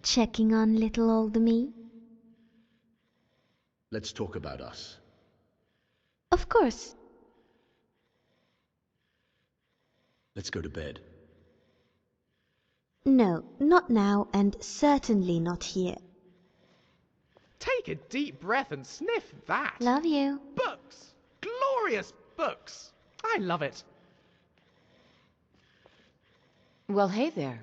Checking on little old me? Let's talk about us. Of course. Let's go to bed. No, not now, and certainly not here. Take a deep breath and sniff that. Love you. Books! Glorious books! I love it. Well, hey there.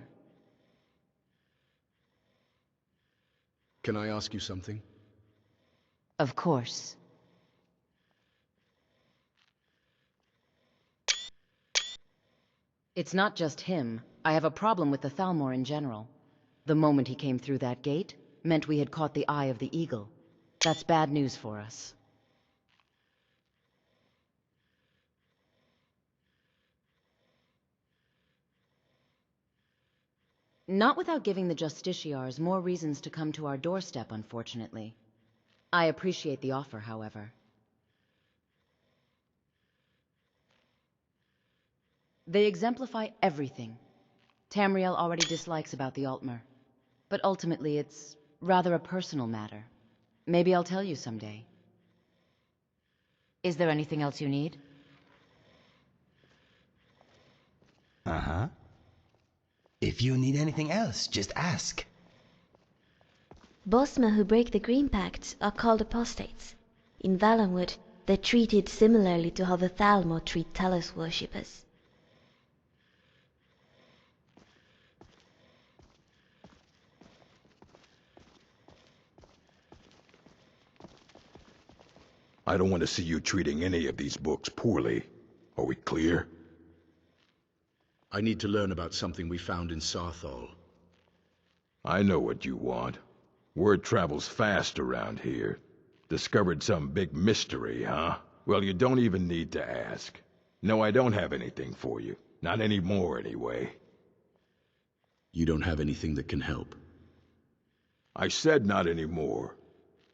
Can I ask you something? Of course. It's not just him. I have a problem with the Thalmor in general. The moment he came through that gate meant we had caught the eye of the eagle. That's bad news for us. Not without giving the Justiciars more reasons to come to our doorstep, unfortunately. I appreciate the offer, however. They exemplify everything Tamriel already dislikes about the Altmer. But ultimately, it's rather a personal matter. Maybe I'll tell you someday. Is there anything else you need? Uh-huh. If you need anything else, just ask. Bosmer who break the Green Pact are called apostates. In Valenwood, they're treated similarly to how the Thalmor treat Talos worshippers. I don't want to see you treating any of these books poorly. Are we clear? I need to learn about something we found in Sarthal. I know what you want. Word travels fast around here. Discovered some big mystery, huh? Well, you don't even need to ask. No, I don't have anything for you. Not anymore, anyway. You don't have anything that can help. I said not anymore.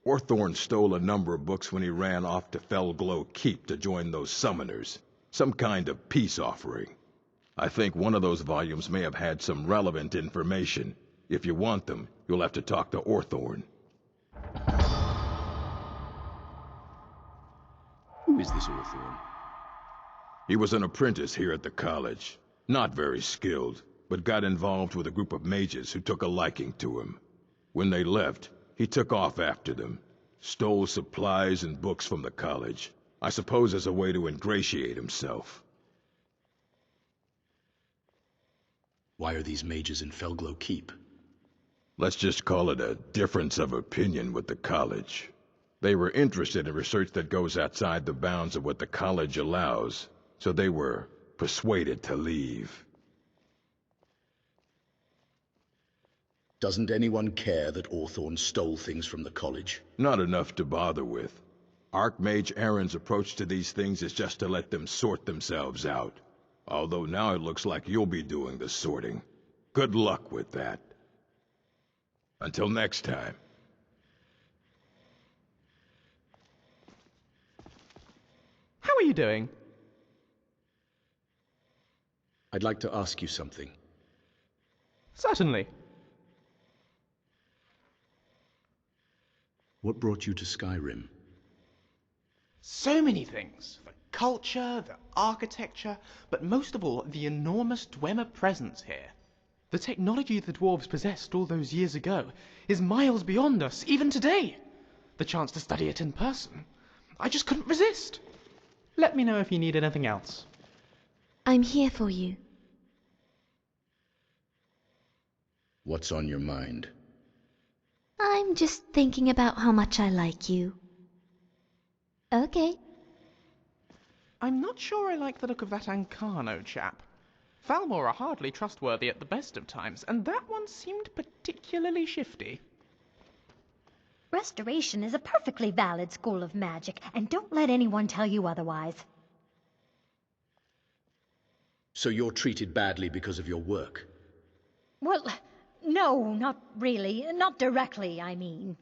Orthorn stole a number of books when he ran off to Felglow Keep to join those summoners. Some kind of peace offering. I think one of those volumes may have had some relevant information. If you want them, you'll have to talk to Orthorn. Who is this Orthorn? He was an apprentice here at the college. Not very skilled, but got involved with a group of mages who took a liking to him. When they left, he took off after them. Stole supplies and books from the college. I suppose as a way to ingratiate himself. Why are these mages in Felglow Keep? Let's just call it a difference of opinion with the college. They were interested in research that goes outside the bounds of what the college allows, so they were persuaded to leave. Doesn't anyone care that Orthorn stole things from the college? Not enough to bother with. Archmage Aaron's approach to these things is just to let them sort themselves out. Although now it looks like you'll be doing the sorting. Good luck with that. Until next time. How are you doing? I'd like to ask you something. Certainly. What brought you to Skyrim? So many things. The culture, the architecture, but most of all, the enormous Dwemer presence here. The technology the dwarves possessed all those years ago is miles beyond us, even today. The chance to study it in person, I just couldn't resist. Let me know if you need anything else. I'm here for you. What's on your mind? I'm just thinking about how much I like you. Okay. I'm not sure I like the look of that Ancano chap. Thalmor are hardly trustworthy at the best of times, and that one seemed particularly shifty. Restoration is a perfectly valid school of magic, and don't let anyone tell you otherwise. So you're treated badly because of your work? Well, no, not really. Not directly, I mean.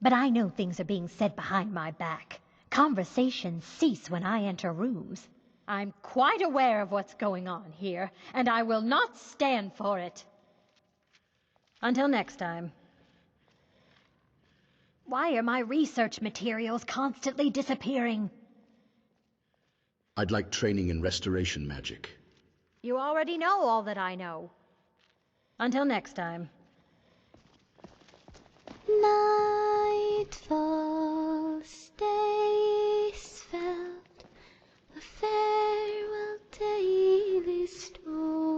But I know things are being said behind my back. Conversations cease when I enter rooms. I'm quite aware of what's going on here, and I will not stand for it. Until next time. Why are my research materials constantly disappearing? I'd like training in restoration magic. You already know all that I know. Until next time. Night falls, days felt, a farewell tale is told.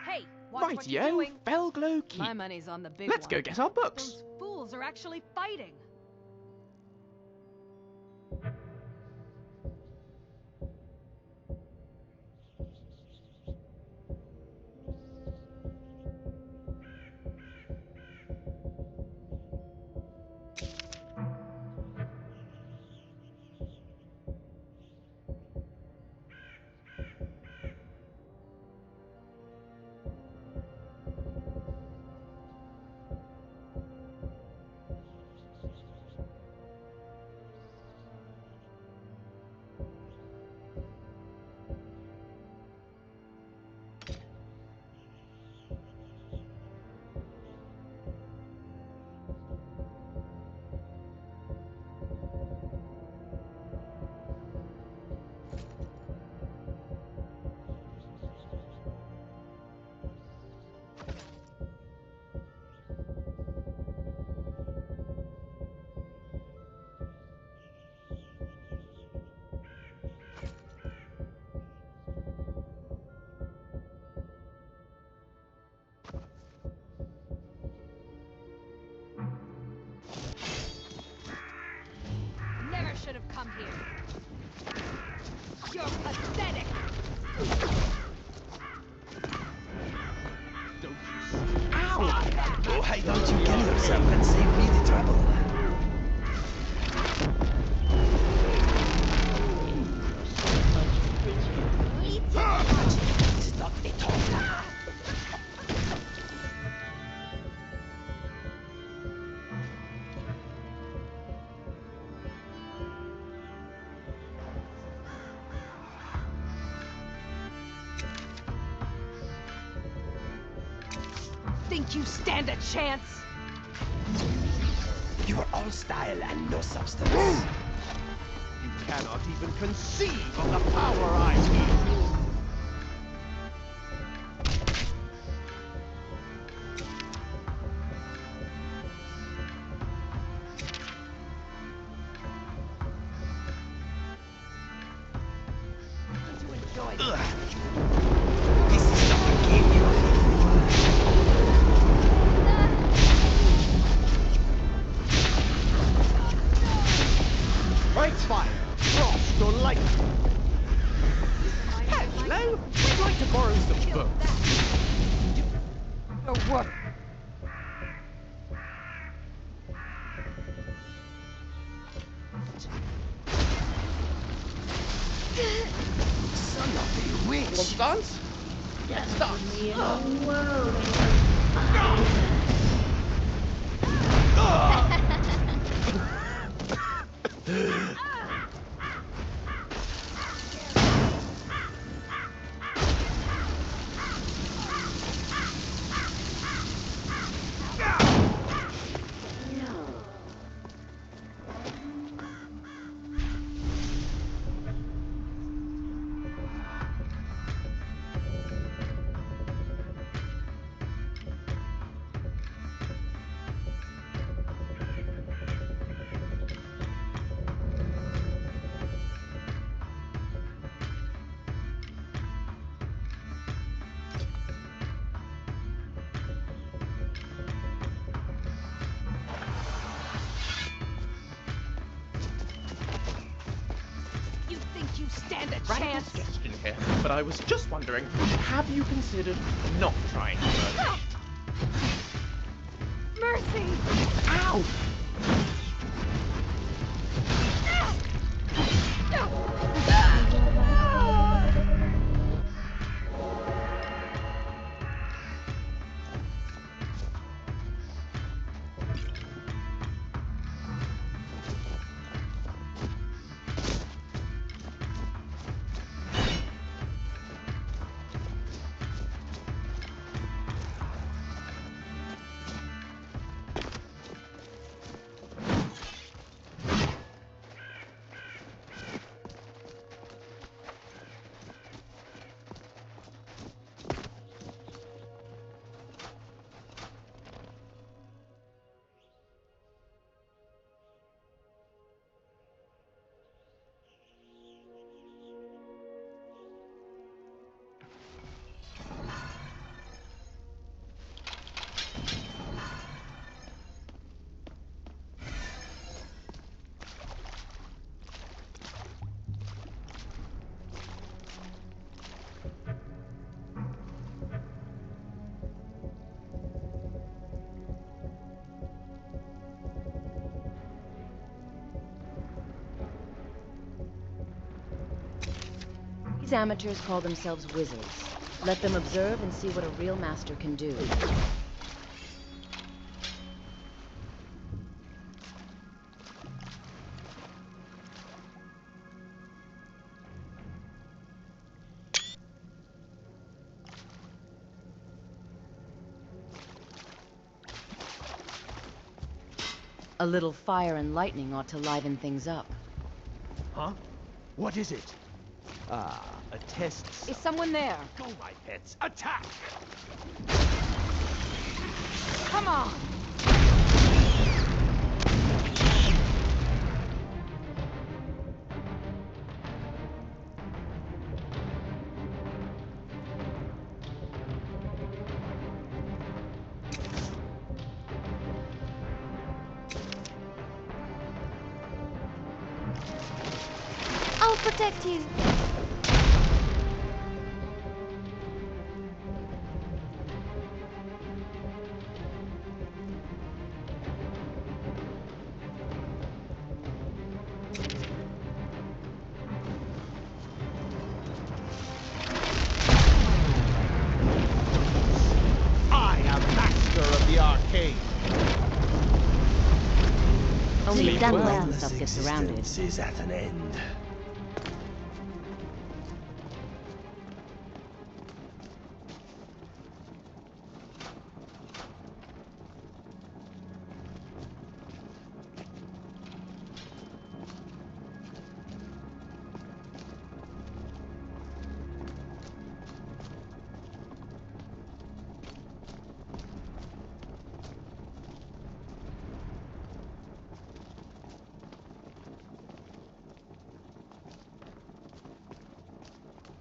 Hey, watch what you're Rightio, doing. Felglow Keep. My money's on the big Let's one. go get our books. Those fools are actually fighting. Never should have come here. You're pathetic. Oh, hey, don't you kill yourself and save me the trouble. Stop it all. Think you stand a chance? You are all style and no substance. You cannot even conceive of the power I wield. To enjoy this. This is not a game you Right fire, frost or lightning. Hello, we'd like to borrow some books. Or what? Want to dance? Let's dance. You think you stand a Radical chance? suggestion here, but I was just wondering, have you considered not trying to murder me? Mercy! Ow! These amateurs call themselves wizards. Let them observe and see what a real master can do. A little fire and lightning ought to liven things up. Huh? What is it? Ah, a test. Is someone there? Go, my pets. Attack! Come on! I'll protect you. I am master of the arcane. Only Sleep done well. well Endless stuff gets surrounded. existence is at an end.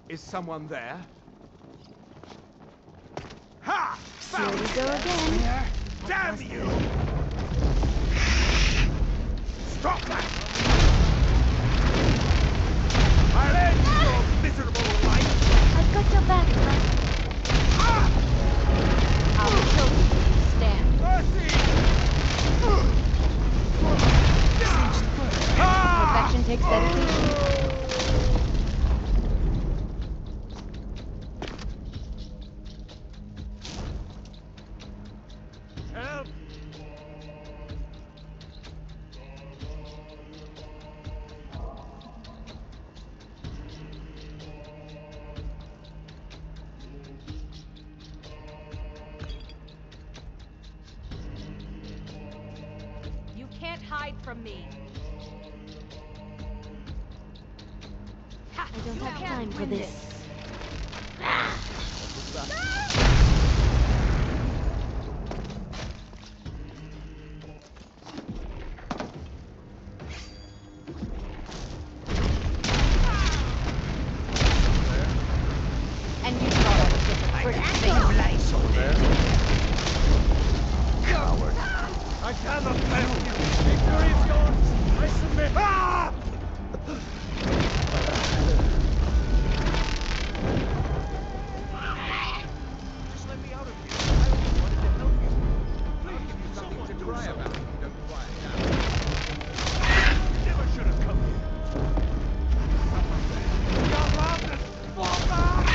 Is someone there? Ha! Here we go again. Damn you! Stop that! I'll end your miserable life! I've got your back, Frank. I'll kill you. Stand. Mercy! Ah! Perfection takes dedication. from me. I don't have time for this. And you thought I was just a pretty face. Coward! I cannot fail you! Victory is yours! I submit! Ah! Just let me out of here. I only wanted to help you. Please, someone do Cry something. about it. Don't quiet down. You never should have come here. Stop laughing! Fall back!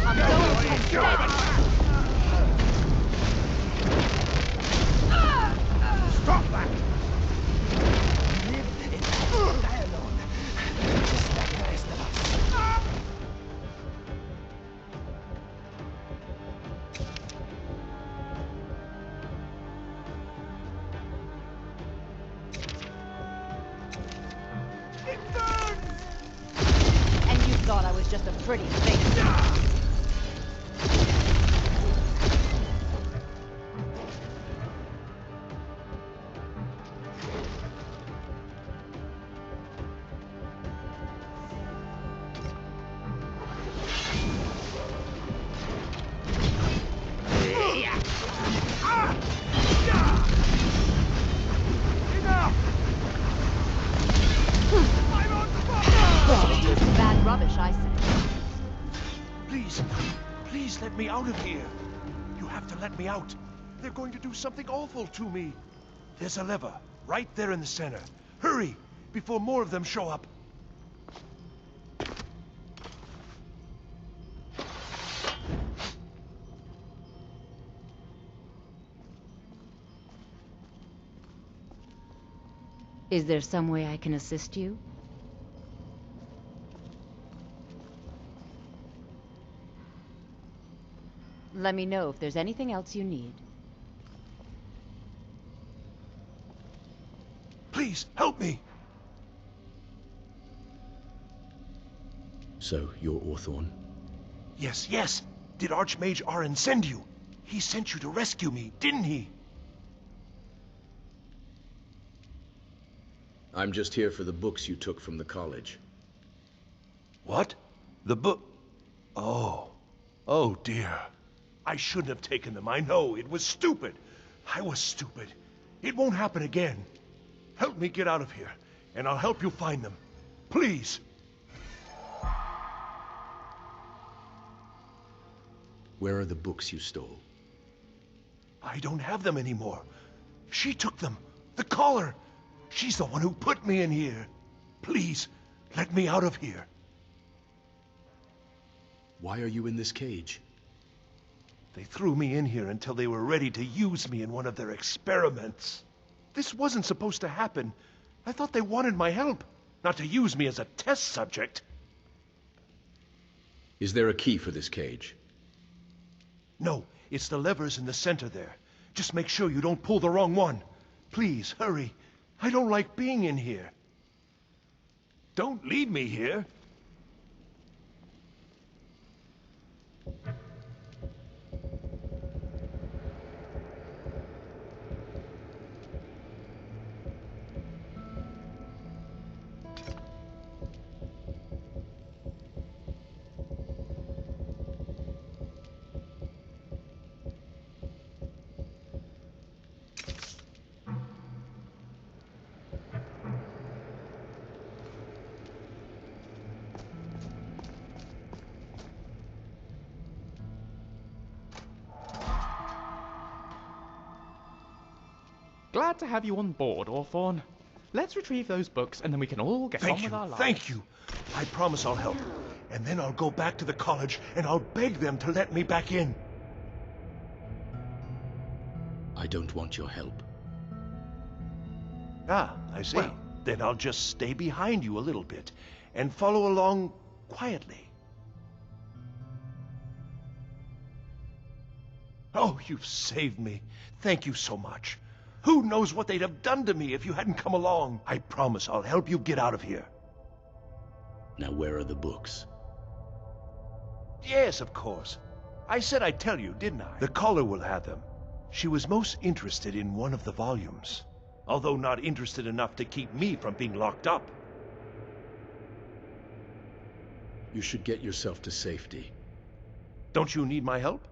I'm going to Stop that! Live in that die alone. Just like the rest of us. It burns! And you thought I was just a pretty face. Enough! I'm on fire! It's bad rubbish, I say. Please, please let me out of here. You have to let me out. They're going to do something awful to me. There's a lever right there in the center. Hurry, before more of them show up. Is there some way I can assist you? Let me know if there's anything else you need. Please, help me. So, you're Orthorn? Yes, yes. Did Archmage Arin send you? He sent you to rescue me, didn't he? I'm just here for the books you took from the college. What? The book? Oh. Oh, dear. I shouldn't have taken them. I know. It was stupid. I was stupid. It won't happen again. Help me get out of here, and I'll help you find them. Please. Where are the books you stole? I don't have them anymore. She took them. The collar. She's the one who put me in here. Please, let me out of here. Why are you in this cage? They threw me in here until they were ready to use me in one of their experiments. This wasn't supposed to happen. I thought they wanted my help, not to use me as a test subject. Is there a key for this cage? No, it's the levers in the center there. Just make sure you don't pull the wrong one. Please, hurry. I don't like being in here. Don't leave me here. Glad to have you on board, Orthorn. Let's retrieve those books and then we can all get on with our lives. Thank you. I promise I'll help. And then I'll go back to the college and I'll beg them to let me back in. I don't want your help. Ah, I see. Well- Then I'll just stay behind you a little bit and follow along quietly. Oh, you've saved me. Thank you so much. Who knows what they'd have done to me if you hadn't come along? I promise I'll help you get out of here. Now where are the books? Yes, of course. I said I'd tell you, didn't I? The caller will have them. She was most interested in one of the volumes, although not interested enough to keep me from being locked up. You should get yourself to safety. Don't you need my help?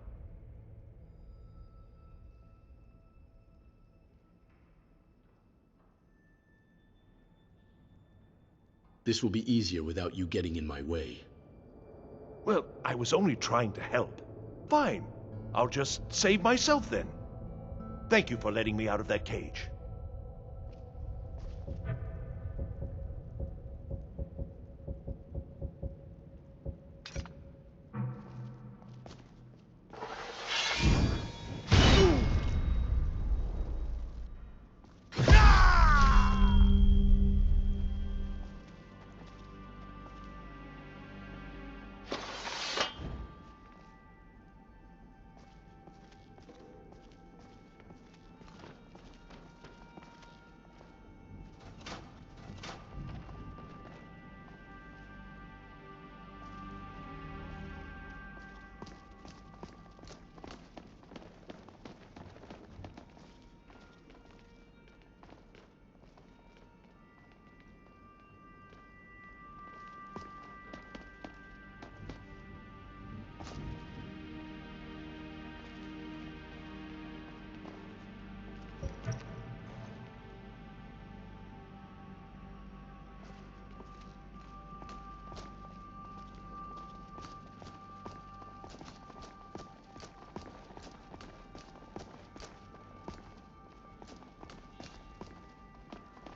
This will be easier without you getting in my way. Well, I was only trying to help. Fine. I'll just save myself then. Thank you for letting me out of that cage.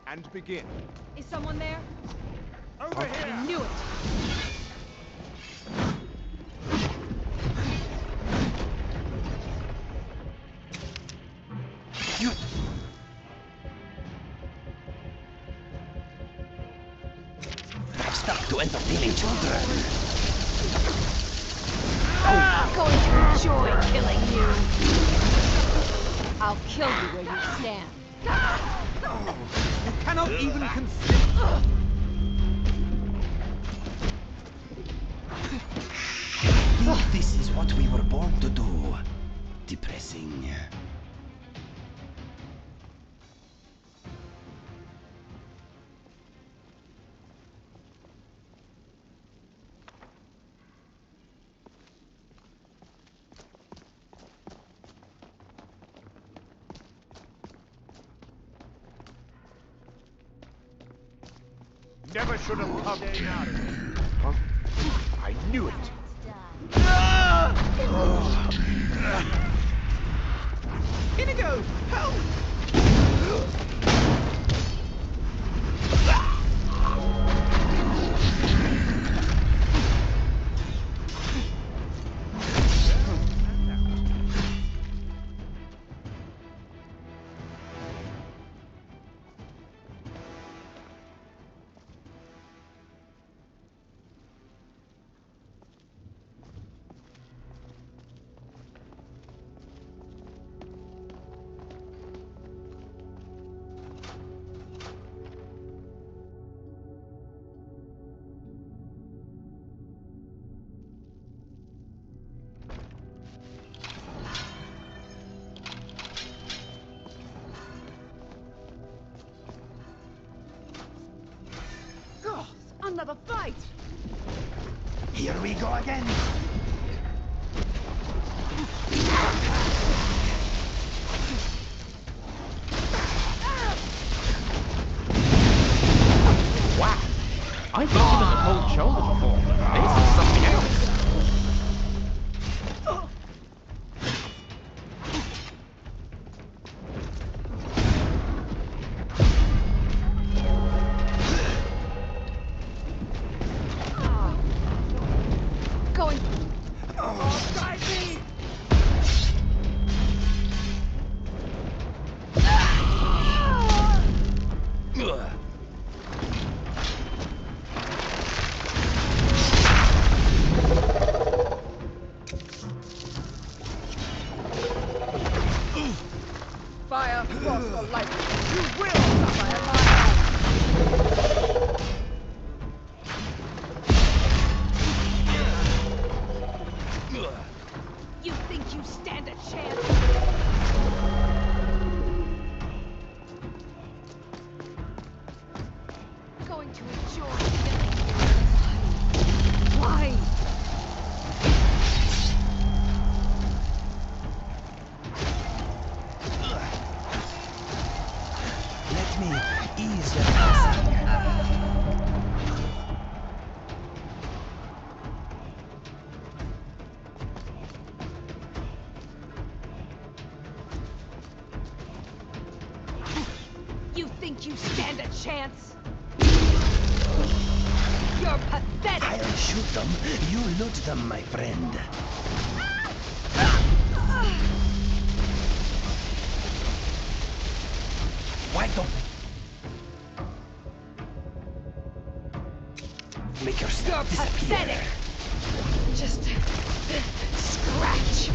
And begin. Is someone there? Over here! I knew it! Stop to entertaining children. I'm going to enjoy killing you! I'll kill you where you stand. You cannot even consider. This is what we were born to do. Depressing. Never should have come here. Huh? I knew it. Inigo, help! Another fight! Here we go again. Wow! I've been given the cold shoulder before, but this is something else. Going. Fire across the will suffer at my hands! You think you stand a chance? Going to enjoy killing you. Why? Let me ease your passing. You think you stand a chance? You're pathetic! I'll shoot them. You loot them, my friend. Why don't... Make You're yourself disappear. pathetic! Just scratch!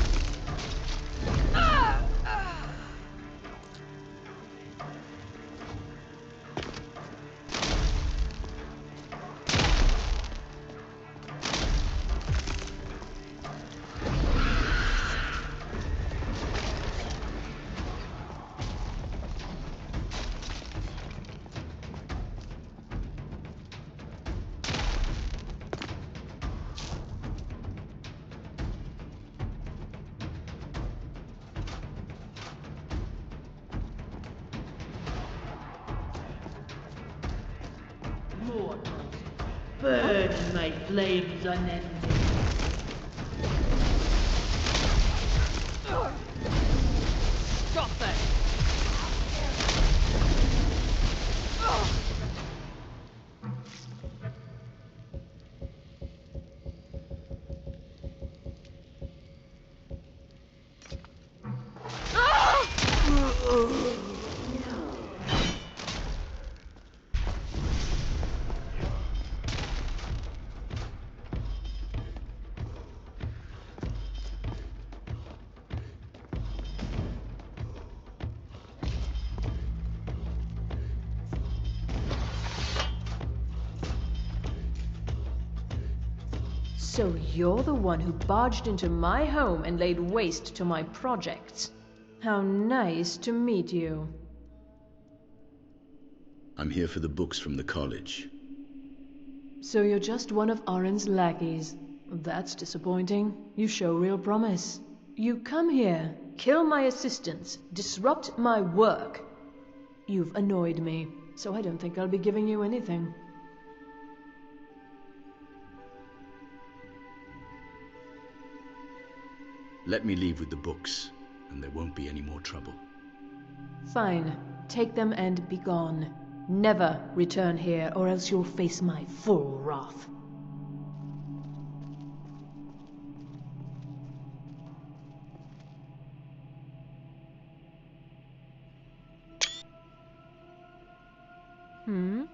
Mortals, burn in my flames unending. Stop that! So you're the one who barged into my home and laid waste to my projects. How nice to meet you. I'm here for the books from the college. So you're just one of Arin's lackeys. That's disappointing. You show real promise. You come here, kill my assistants, disrupt my work. You've annoyed me, so I don't think I'll be giving you anything. Let me leave with the books, and there won't be any more trouble. Fine. Take them and be gone. Never return here, or else you'll face my full wrath. Hmm?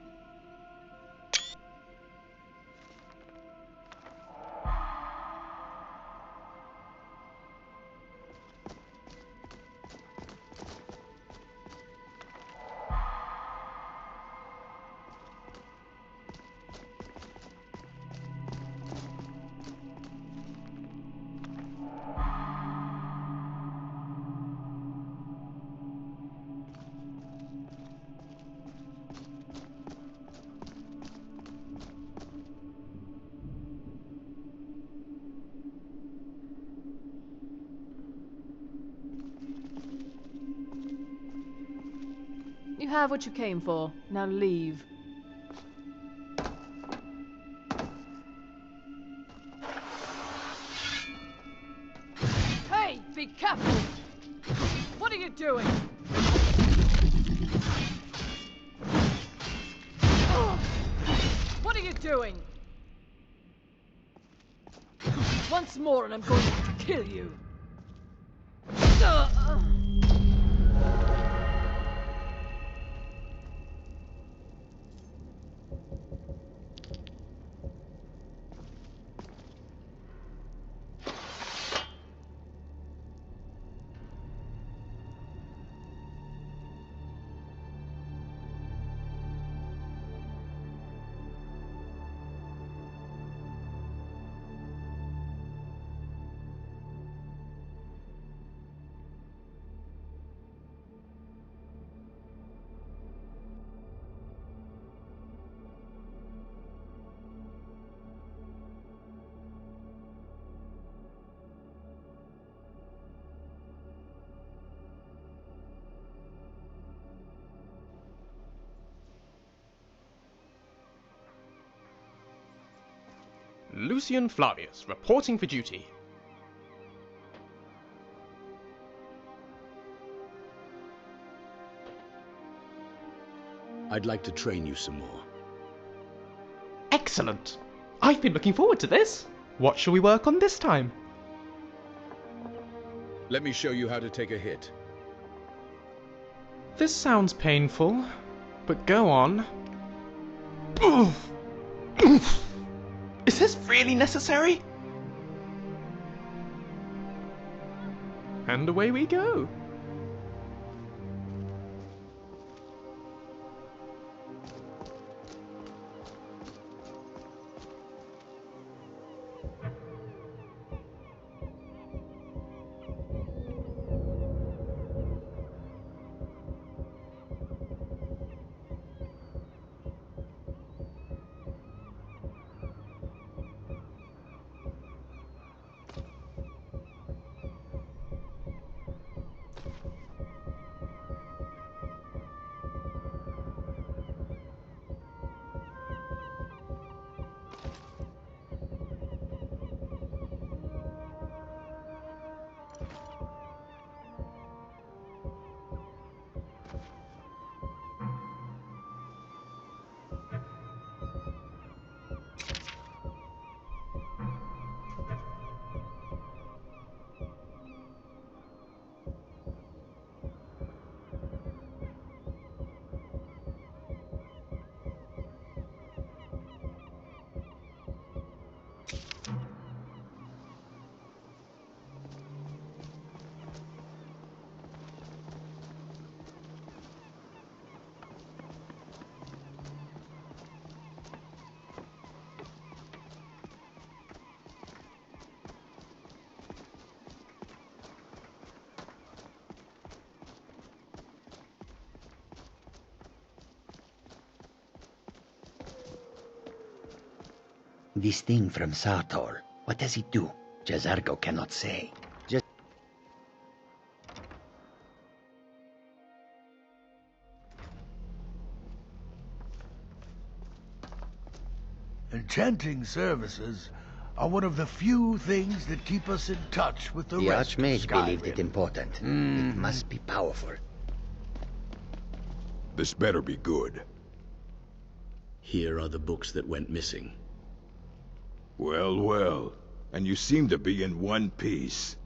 You have what you came for. Now leave. Hey, be careful! What are you doing? What are you doing? Once more and I'm going to kill you. Lucian Flavius, reporting for duty. I'd like to train you some more. Excellent! I've been looking forward to this. What shall we work on this time? Let me show you how to take a hit. This sounds painful, but go on. Oof. Oof. Is this really necessary? And away we go. This thing from Sartor, what does it do? Jazargo cannot say. Just... Enchanting services are one of the few things that keep us in touch with the rest of Archmage Skyrim. believed it important. It must be powerful. This better be good. Here are the books that went missing. Well, well. And you seem to be in one piece.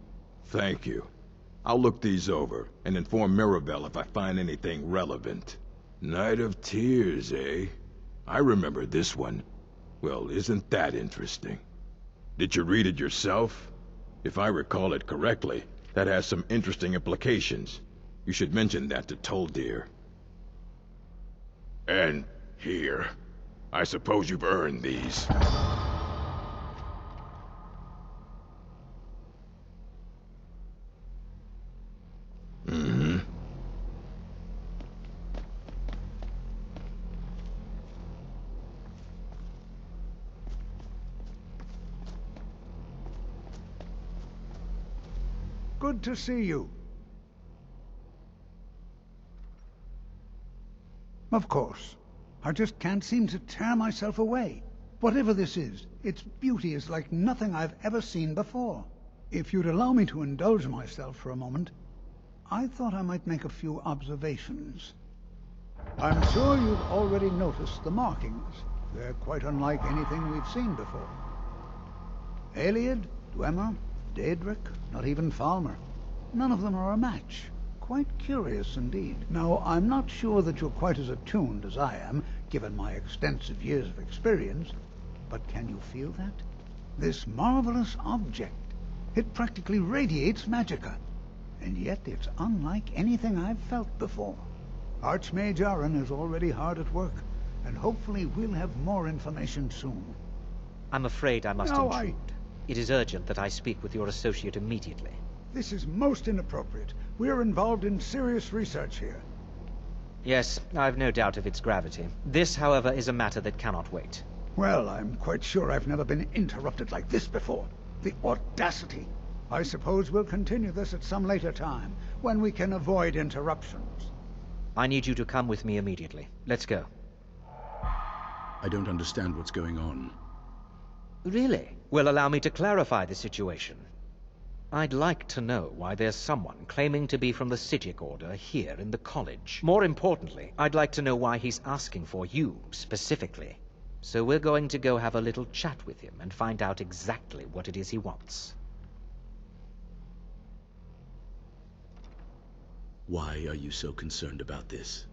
Thank you. I'll look these over, and inform Mirabelle if I find anything relevant. Night of Tears, eh? I remember this one. Well, isn't that interesting? Did you read it yourself? If I recall it correctly, that has some interesting implications. You should mention that to Toldir. And here. I suppose you've earned these. Good to see you. Of course. I just can't seem to tear myself away. Whatever this is, its beauty is like nothing I've ever seen before. If you'd allow me to indulge myself for a moment, I thought I might make a few observations. I'm sure you've already noticed the markings. They're quite unlike anything we've seen before. Ayleid, Dwemer, Daedric, not even Falmer. None of them are a match. Quite curious indeed. Now, I'm not sure that you're quite as attuned as I am, given my extensive years of experience, but can you feel that? This marvelous object, it practically radiates magicka, and yet it's unlike anything I've felt before. Archmage Aaron is already hard at work, and hopefully we'll have more information soon. I'm afraid I must No, intrude. It is urgent that I speak with your associate immediately. This is most inappropriate. We're involved in serious research here. Yes, I've no doubt of its gravity. This, however, is a matter that cannot wait. Well, I'm quite sure I've never been interrupted like this before. The audacity. I suppose we'll continue this at some later time, when we can avoid interruptions. I need you to come with me immediately. Let's go. I don't understand what's going on. Really? Well, allow me to clarify the situation. I'd like to know why there's someone claiming to be from the Psijic Order here in the college. More importantly, I'd like to know why he's asking for you, specifically. So we're going to go have a little chat with him and find out exactly what it is he wants. Why are you so concerned about this?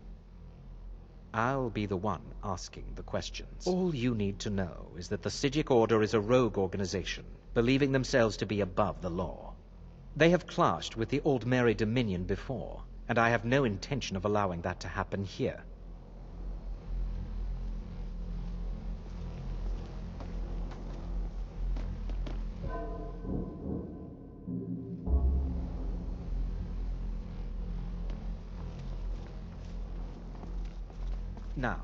I'll be the one asking the questions. All you need to know is that the Psijic Order is a rogue organization, believing themselves to be above the law. They have clashed with the Old Mary Dominion before, and I have no intention of allowing that to happen here. Now,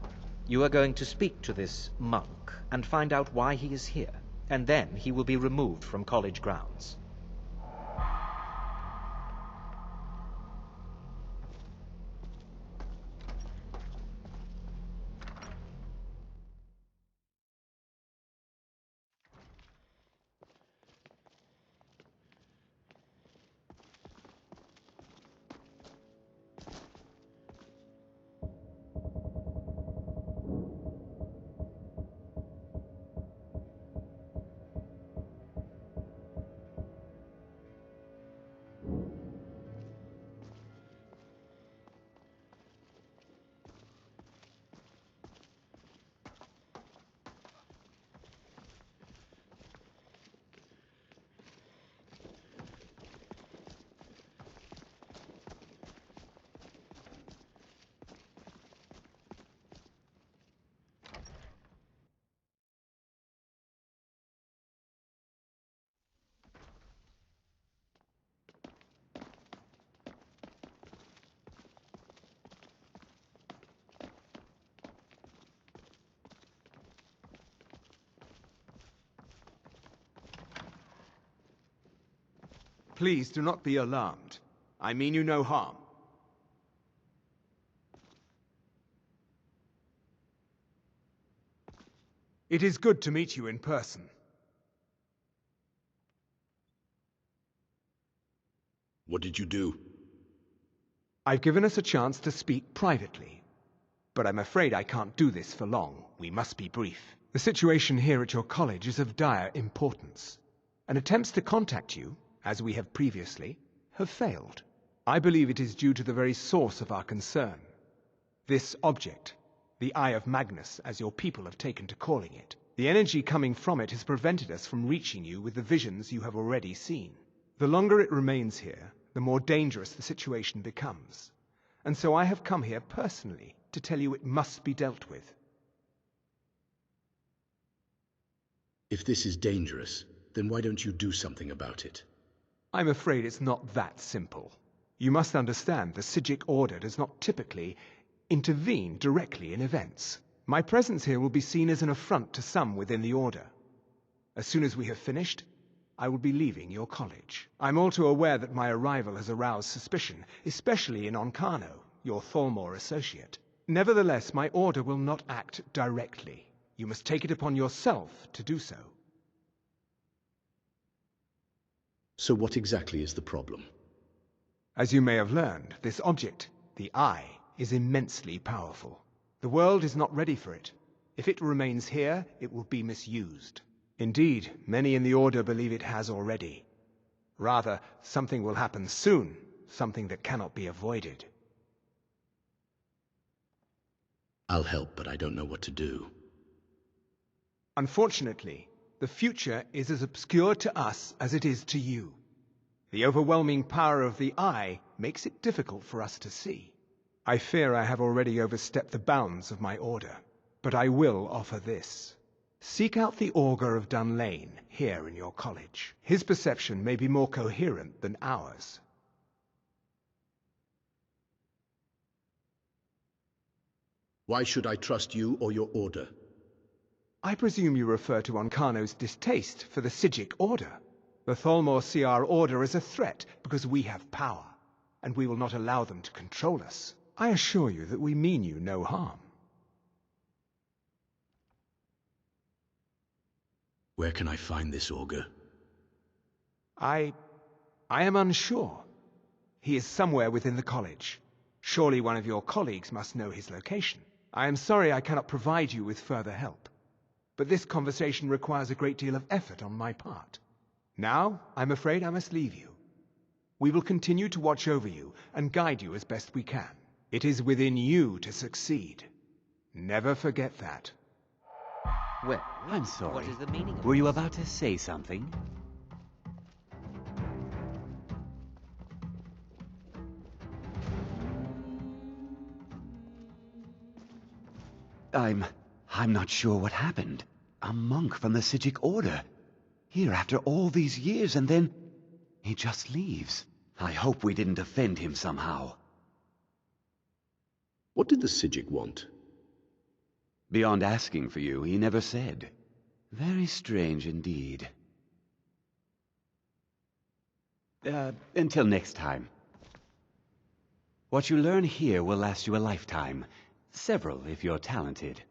you are going to speak to this monk and find out why he is here, and then he will be removed from college grounds. Please do not be alarmed. I mean you no harm. It is good to meet you in person. What did you do? I've given us a chance to speak privately. But I'm afraid I can't do this for long. We must be brief. The situation here at your college is of dire importance, and attempts to contact you, as we have previously, have failed. I believe it is due to the very source of our concern. This object, the Eye of Magnus, as your people have taken to calling it. The energy coming from it has prevented us from reaching you with the visions you have already seen. The longer it remains here, the more dangerous the situation becomes. And so I have come here personally to tell you it must be dealt with. If this is dangerous, then why don't you do something about it? I'm afraid it's not that simple. You must understand the Psijic Order does not typically intervene directly in events. My presence here will be seen as an affront to some within the Order. As soon as we have finished, I will be leaving your college. I'm all too aware that my arrival has aroused suspicion, especially in Onkano, your Thalmor associate. Nevertheless, my Order will not act directly. You must take it upon yourself to do so. So what exactly is the problem? As you may have learned, this object, the Eye, is immensely powerful. The world is not ready for it. If it remains here, it will be misused. Indeed, many in the Order believe it has already. Rather, something will happen soon, something that cannot be avoided. I'll help, but I don't know what to do. Unfortunately, the future is as obscure to us as it is to you. The overwhelming power of the Eye makes it difficult for us to see. I fear I have already overstepped the bounds of my Order, but I will offer this. Seek out the Augur of Dunlane here in your college. His perception may be more coherent than ours. Why should I trust you or your Order? I presume you refer to Onkano's distaste for the Psijic Order. The Thalmor see our Order as a threat because we have power, and we will not allow them to control us. I assure you that we mean you no harm. Where can I find this augur? I am unsure. He is somewhere within the college. Surely one of your colleagues must know his location. I am sorry I cannot provide you with further help, but this conversation requires a great deal of effort on my part. Now, I'm afraid I must leave you. We will continue to watch over you and guide you as best we can. It is within you to succeed. Never forget that. Well, I'm sorry. What is the meaning of Were you this? about to say something? I'm not sure what happened. A monk from the Sijic Order. Here after all these years, and then he just leaves. I hope we didn't offend him somehow. What did the Sijic want? Beyond asking for you, he never said. Very strange indeed. Until next time. What you learn here will last you a lifetime. Several, if you're talented.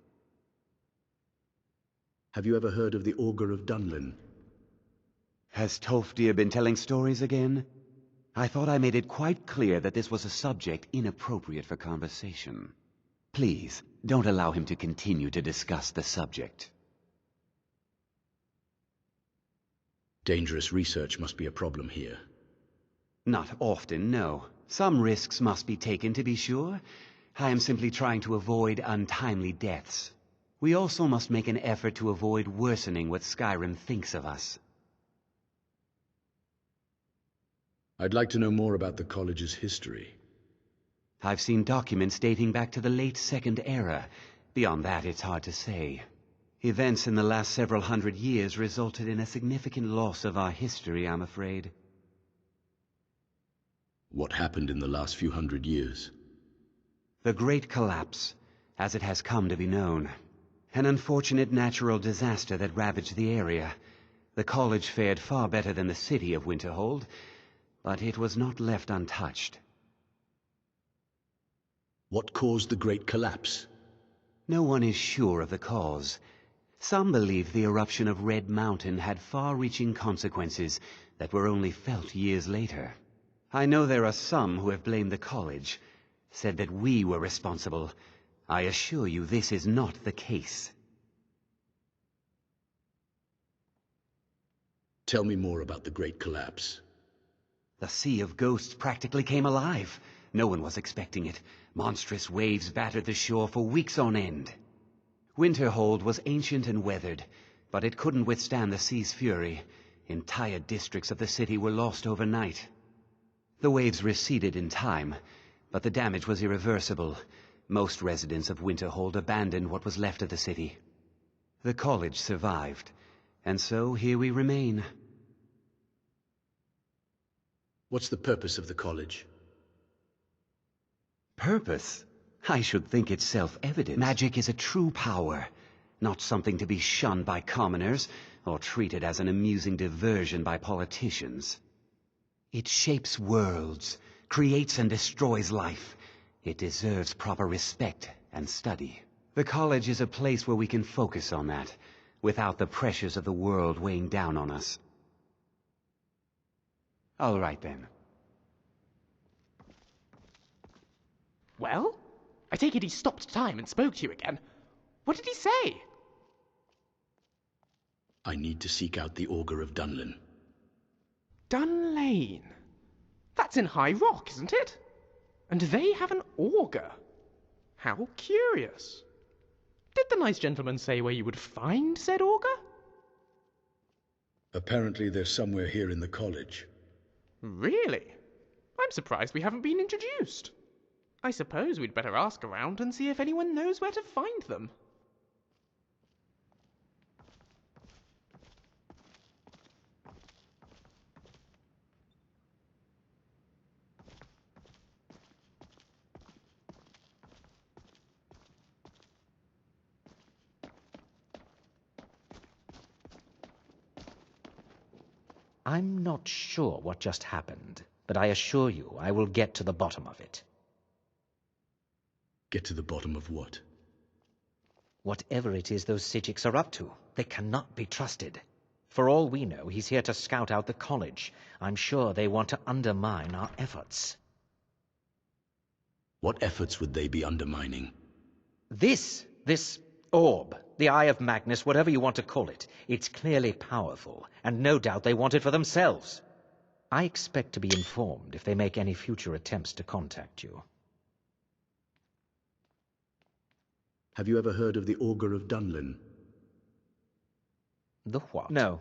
Have you ever heard of the Augur of Dunlin? Has Tolfdir been telling stories again? I thought I made it quite clear that this was a subject inappropriate for conversation. Please, don't allow him to continue to discuss the subject. Dangerous research must be a problem here. Not often, no. Some risks must be taken, to be sure. I am simply trying to avoid untimely deaths. We also must make an effort to avoid worsening what Skyrim thinks of us. I'd like to know more about the college's history. I've seen documents dating back to the late Second Era. Beyond that, it's hard to say. Events in the last several hundred years resulted in a significant loss of our history, I'm afraid. What happened in the last few hundred years? The Great Collapse, as it has come to be known. An unfortunate natural disaster that ravaged the area. The college fared far better than the city of Winterhold, but it was not left untouched. What caused the Great Collapse? No one is sure of the cause. Some believe the eruption of Red Mountain had far-reaching consequences that were only felt years later. I know there are some who have blamed the college, said that we were responsible. I assure you this is not the case. Tell me more about the Great Collapse. The Sea of Ghosts practically came alive. No one was expecting it. Monstrous waves battered the shore for weeks on end. Winterhold was ancient and weathered, but it couldn't withstand the sea's fury. Entire districts of the city were lost overnight. The waves receded in time, but the damage was irreversible. Most residents of Winterhold abandoned what was left of the city. The college survived, and so here we remain. What's the purpose of the college? Purpose? I should think it's self-evident. Magic is a true power, not something to be shunned by commoners or treated as an amusing diversion by politicians. It shapes worlds, creates and destroys life. It deserves proper respect and study. The college is a place where we can focus on that, without the pressures of the world weighing down on us. All right, then. Well? I take it he stopped time and spoke to you again. What did he say? I need to seek out the Augur of Dunlin. Dunlane. That's in High Rock, isn't it? And they have an augur. How curious. Did the nice gentleman say where you would find said augur? Apparently they're somewhere here in the college. Really? I'm surprised we haven't been introduced. I suppose we'd better ask around and see if anyone knows where to find them. I'm not sure what just happened, but I assure you I will get to the bottom of it. Get to the bottom of what? Whatever it is those Sijics are up to, they cannot be trusted. For all we know, he's here to scout out the college. I'm sure they want to undermine our efforts. What efforts would they be undermining? This orb, the Eye of Magnus, whatever you want to call it, it's clearly powerful, and no doubt they want it for themselves. I expect to be informed if they make any future attempts to contact you. Have you ever heard of the Augur of Dunlin? The what? No,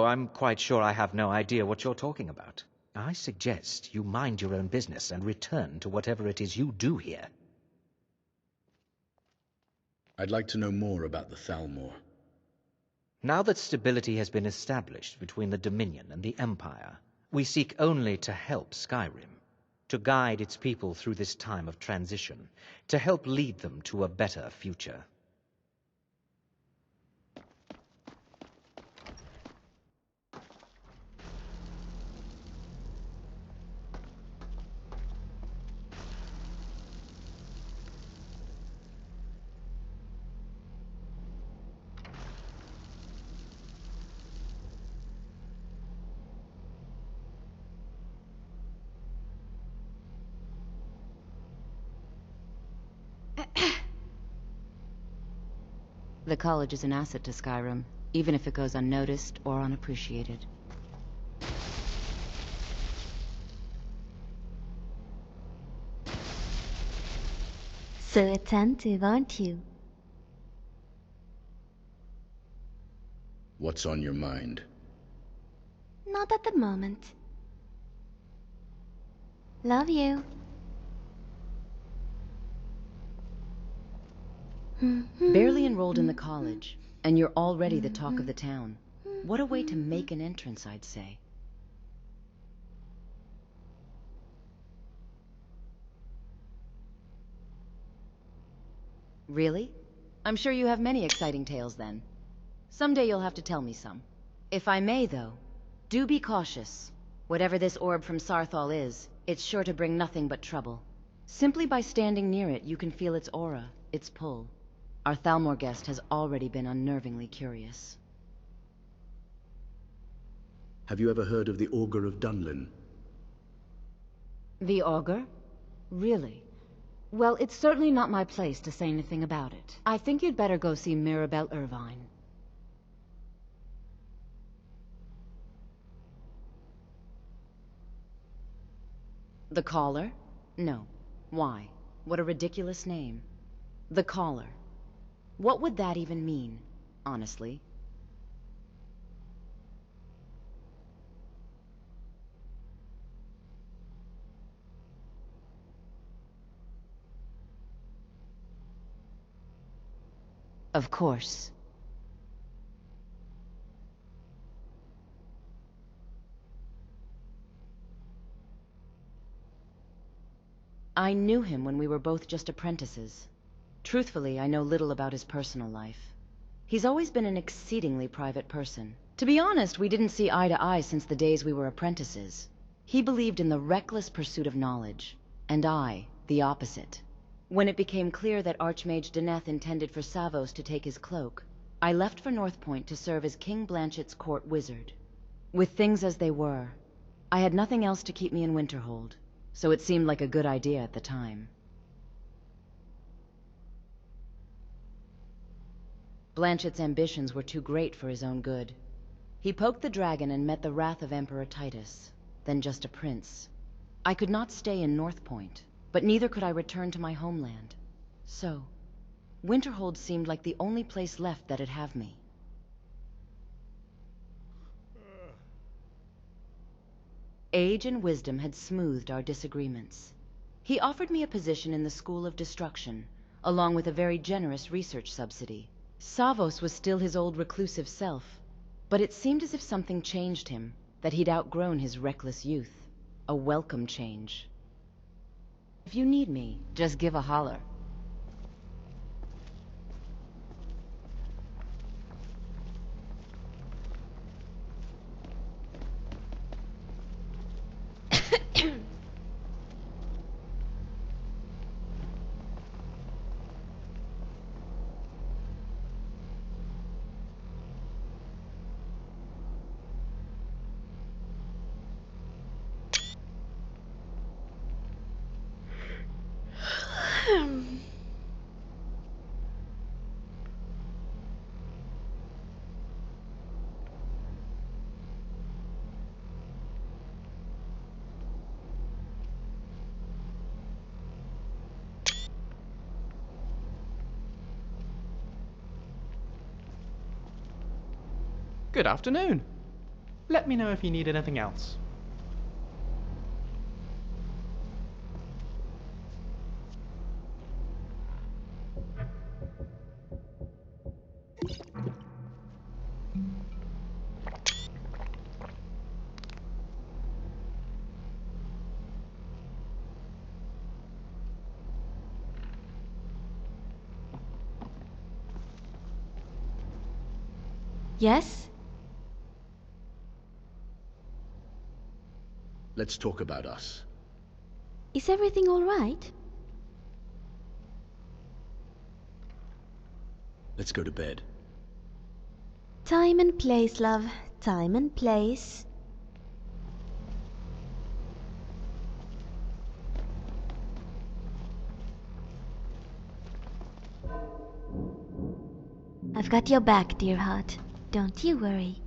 I'm quite sure I have no idea what you're talking about. I suggest you mind your own business and return to whatever it is you do here. I'd like to know more about the Thalmor. Now that stability has been established between the Dominion and the Empire, we seek only to help Skyrim, to guide its people through this time of transition, to help lead them to a better future. The college is an asset to Skyrim, even if it goes unnoticed or unappreciated. So attentive, aren't you? What's on your mind? Not at the moment. Love you. Barely enrolled in the college, and you're already the talk of the town. What a way to make an entrance, I'd say. Really? I'm sure you have many exciting tales then. Someday you'll have to tell me some. If I may, though, do be cautious. Whatever this orb from Sarthal is, it's sure to bring nothing but trouble. Simply by standing near it, you can feel its aura, its pull. Our Thalmor guest has already been unnervingly curious. Have you ever heard of the Augur of Dunlin? The Augur? Really? Well, it's certainly not my place to say anything about it. I think you'd better go see Mirabelle Irvine. The Caller? No. Why? What a ridiculous name. The Caller. What would that even mean, honestly? Of course. I knew him when we were both just apprentices. Truthfully, I know little about his personal life. He's always been an exceedingly private person. To be honest, we didn't see eye to eye since the days we were apprentices. He believed in the reckless pursuit of knowledge, and I, the opposite. When it became clear that Archmage Deneth intended for Savos to take his cloak, I left for Northpoint to serve as King Blanchett's court wizard. With things as they were, I had nothing else to keep me in Winterhold, so it seemed like a good idea at the time. Blanchett's ambitions were too great for his own good. He poked the dragon and met the wrath of Emperor Titus, then just a prince. I could not stay in Northpoint, but neither could I return to my homeland. So, Winterhold seemed like the only place left that'd have me. Age and wisdom had smoothed our disagreements. He offered me a position in the School of Destruction, along with a very generous research subsidy. Savos was still his old reclusive self, but it seemed as if something changed him, that he'd outgrown his reckless youth. A welcome change. If you need me, just give a holler. Good afternoon. Let me know if you need anything else. Yes? Let's talk about us. Is everything all right? Let's go to bed. Time and place, love. Time and place. I've got your back, dear heart. Don't you worry.